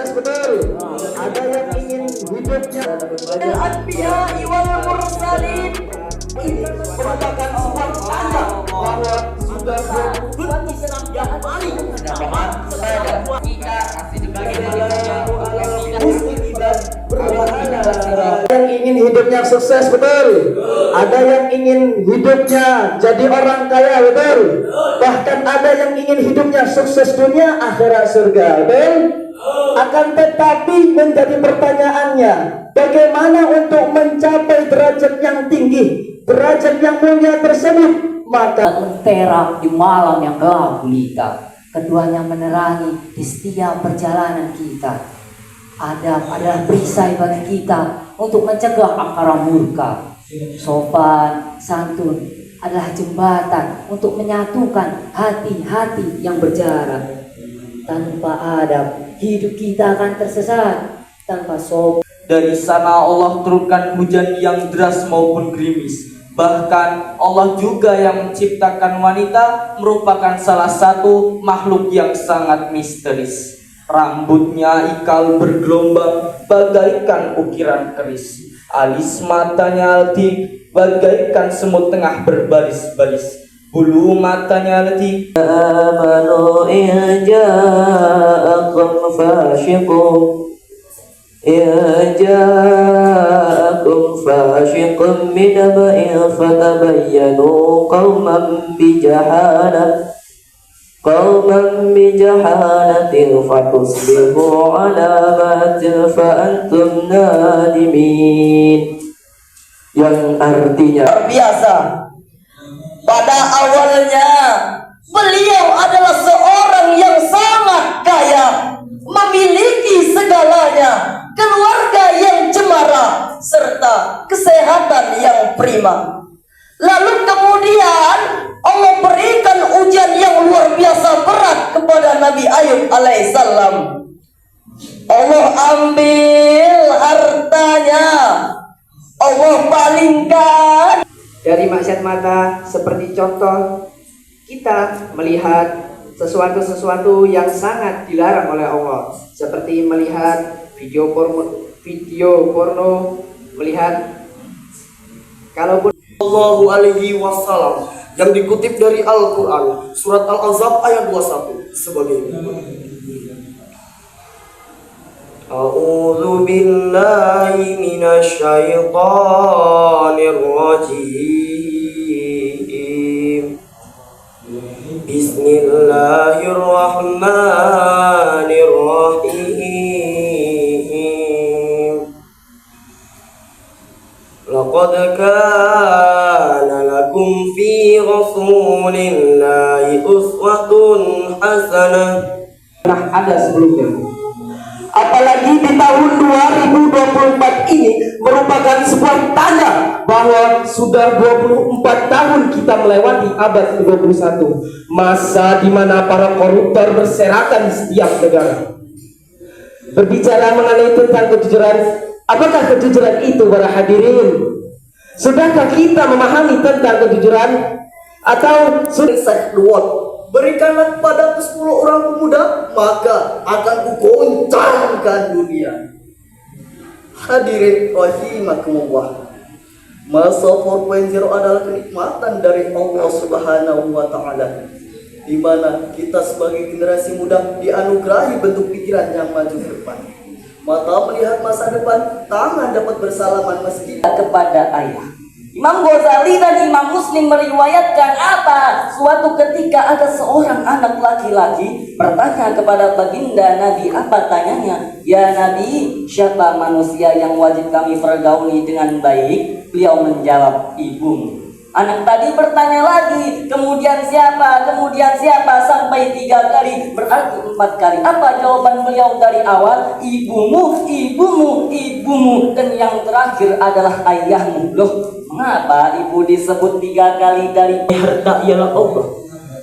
sukses betul. Ada yang ingin hidupnya Al-Anbiya wal Mursalin. Ini merupakan sebuah tanda bahwa sudah berbunyi Islam yang paling berjamaah kita sebagai yang ingin hidupnya sukses betul. Ada yang ingin hidupnya jadi orang kaya betul. Bahkan ada yang ingin hidupnya sukses dunia akhirat surga betul. Akan tetapi menjadi pertanyaannya, bagaimana untuk mencapai derajat yang tinggi, derajat yang mulia tersebut? Maka menterap di malam yang gelap gulita, keduanya menerangi di setiap perjalanan kita. Adab adalah perisai bagi kita untuk mencegah angkara murka. Sopan, santun adalah jembatan untuk menyatukan hati-hati yang berjarak. Tanpa adab, hidup kita akan tersesat. Tanpa sopan, dari sana Allah turunkan hujan yang deras maupun gerimis. Bahkan Allah juga yang menciptakan wanita, merupakan salah satu makhluk yang sangat misteris. Rambutnya ikal bergelombang bagaikan ukiran keris. Alis matanya letih bagaikan semut tengah berbaris-baris. Bulu matanya letih. amanu in ja'akum fashiqun binaba'in fatabayyanu qauman bijahalatin fatusbihu ala ma fa antum nadimin. Yang artinya biasa. Pada awalnya beliau adalah seorang yang sangat kaya, memiliki segalanya, keluarga yang cemara, serta kesehatan yang prima. Lalu kemudian Allah berikan ujian yang luar biasa berat kepada Nabi Ayub alaihissalam. Allah ambil hartanya, Allah palingkan. Dari maksiat mata, seperti contoh kita melihat sesuatu yang sangat dilarang oleh Allah, seperti melihat video porno, melihat kalaupun Sallallahu alaihi wasallam yang dikutip dari Al-Quran surat Al-Ahzab ayat 21 sebagai A'udzu billahi minasy syaithanir rajim. Bismillahirrahmanirrahim. Laqad kana lakum fi rasulillahi uswatun hasanah. ada sebelumnya. apalagi di tahun 2024 ini merupakan sebuah tanda bahwa sudah 24 tahun kita melewati abad ke-21, masa di mana para koruptor berserakan di setiap negara. Berbicara mengenai tentang kejujuran, apakah kejujuran itu para hadirin? Sudahkah kita memahami tentang kejujuran? Atau Syekh Luwat, berikanlah kepada 10 orang pemuda, maka akan kugoncangkan dunia. Hadirin rahimakumullah, masa 4.0 adalah kenikmatan dari Allah Subhanahu wa Ta'ala, di mana kita sebagai generasi muda dianugerahi bentuk pikiran yang maju ke depan. Mata melihat masa depan, tangan dapat bersalaman meski kepada ayah. Imam Ghazali dan Imam Muslim meriwayatkan apa? Suatu ketika ada seorang anak laki-laki bertanya kepada baginda Nabi. Apa tanyanya? Ya Nabi, siapa manusia yang wajib kami pergauli dengan baik? Beliau menjawab, ibumu. Anak tadi bertanya lagi, kemudian siapa, sampai 3 kali, berarti 4 kali. Apa jawaban beliau dari awal? Ibumu, ibumu, ibumu, dan yang terakhir adalah ayahmu. Loh, mengapa ibu disebut 3 kali dari harta ialah Allah?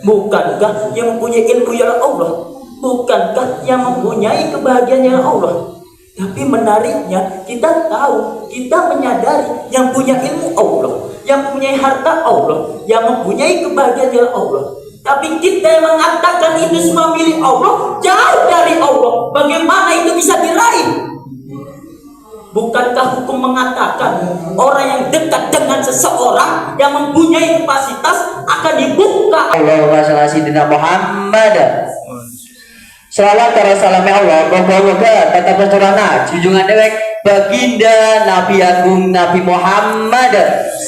Bukankah yang mempunyai ilmu ialah Allah? Bukankah yang mempunyai kebahagiaan ialah Allah? Tapi menariknya, kita tahu, kita menyadari yang punya ilmu Allah, yang mempunyai harta Allah, yang mempunyai kebahagiaan ialah Allah. Tapi kita yang mengatakan itu semua milik Allah, jauh dari Allah. Bagaimana itu bisa diraih? Bukankah hukum mengatakan orang yang dekat dengan seseorang yang mempunyai kapasitas akan dibuka? Allahumma sholli ala sayyidina Muhammad. Selawat para salamnya Allah, moga-moga tetap bercorana junjungan dewek baginda Nabi Agung Nabi Muhammad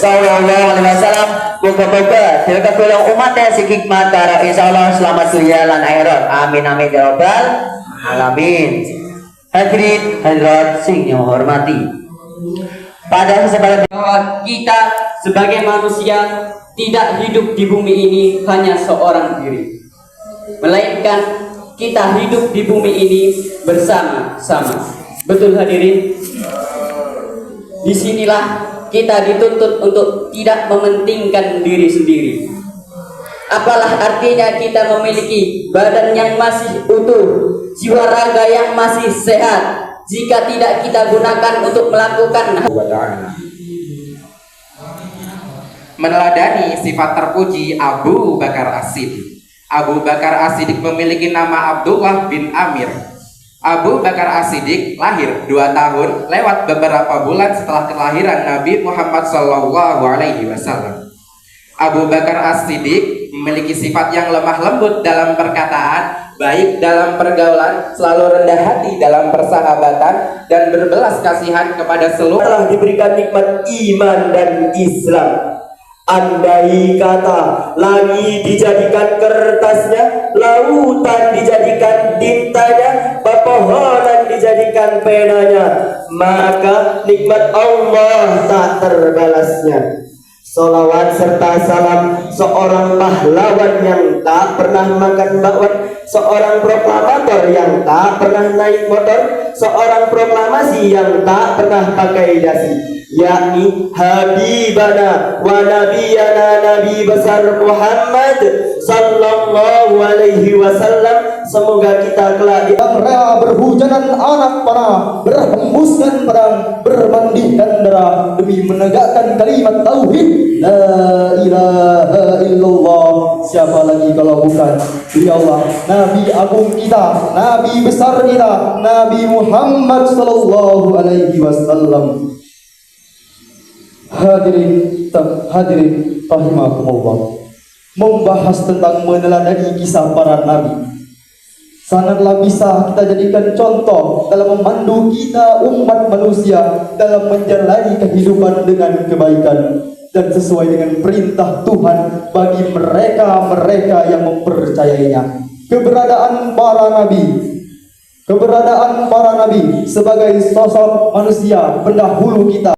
sallallahu alaihi wasallam. Moga-moga dewek golong umatnya si hikmat karo insyaallah selamat dunia lan akhirat. Amin amin ya rabbal alamin. Hadirin hadirat sing yang hormati, pada kesempatan bahwa kita sebagai manusia tidak hidup di bumi ini hanya seorang diri, melainkan kita hidup di bumi ini bersama-sama. Betul hadirin? Disinilah kita dituntut untuk tidak mementingkan diri sendiri. Apalah artinya kita memiliki badan yang masih utuh, jiwa raga yang masih sehat, jika tidak kita gunakan untuk melakukan meneladani sifat terpuji Abu Bakar As-Siddiq. Abu Bakar As-Siddiq memiliki nama Abdullah bin Amir. Abu Bakar As-Siddiq lahir 2 tahun lewat beberapa bulan setelah kelahiran Nabi Muhammad SAW. Abu Bakar As-Siddiq memiliki sifat yang lemah lembut dalam perkataan, baik dalam pergaulan, selalu rendah hati dalam persahabatan, dan berbelas kasihan kepada seluruh. Telah diberikan nikmat iman dan Islam. Andai kata langit dijadikan kertasnya, lautan dijadikan tintanya, pepohonan dijadikan penanya, maka nikmat Allah tak terbalasnya. Salawat serta salam seorang pahlawan yang tak pernah makan bakwan, seorang proklamator yang tak pernah naik motor, seorang proklamasi yang tak pernah pakai dasi, yakni Habibana wa Nabiyana Nabi besar Muhammad sallallahu alaihi wasallam. Semoga kita kelak Rela berhujanan anak panah, berhembuskan pedang, bermandikan darah demi menegakkan kalimat tauhid la ilaha illallah. Siapa lagi kalau bukan ya Allah, Nabi agung kita, Nabi besar kita, Nabi Muhammad sallallahu alaihi wasallam. Hadirin rahimakumullah, membahas tentang meneladani kisah para nabi sangatlah bisa kita jadikan contoh dalam memandu kita umat manusia dalam menjalani kehidupan dengan kebaikan dan sesuai dengan perintah Tuhan bagi mereka yang mempercayainya. Keberadaan para nabi sebagai sosok manusia pendahulu kita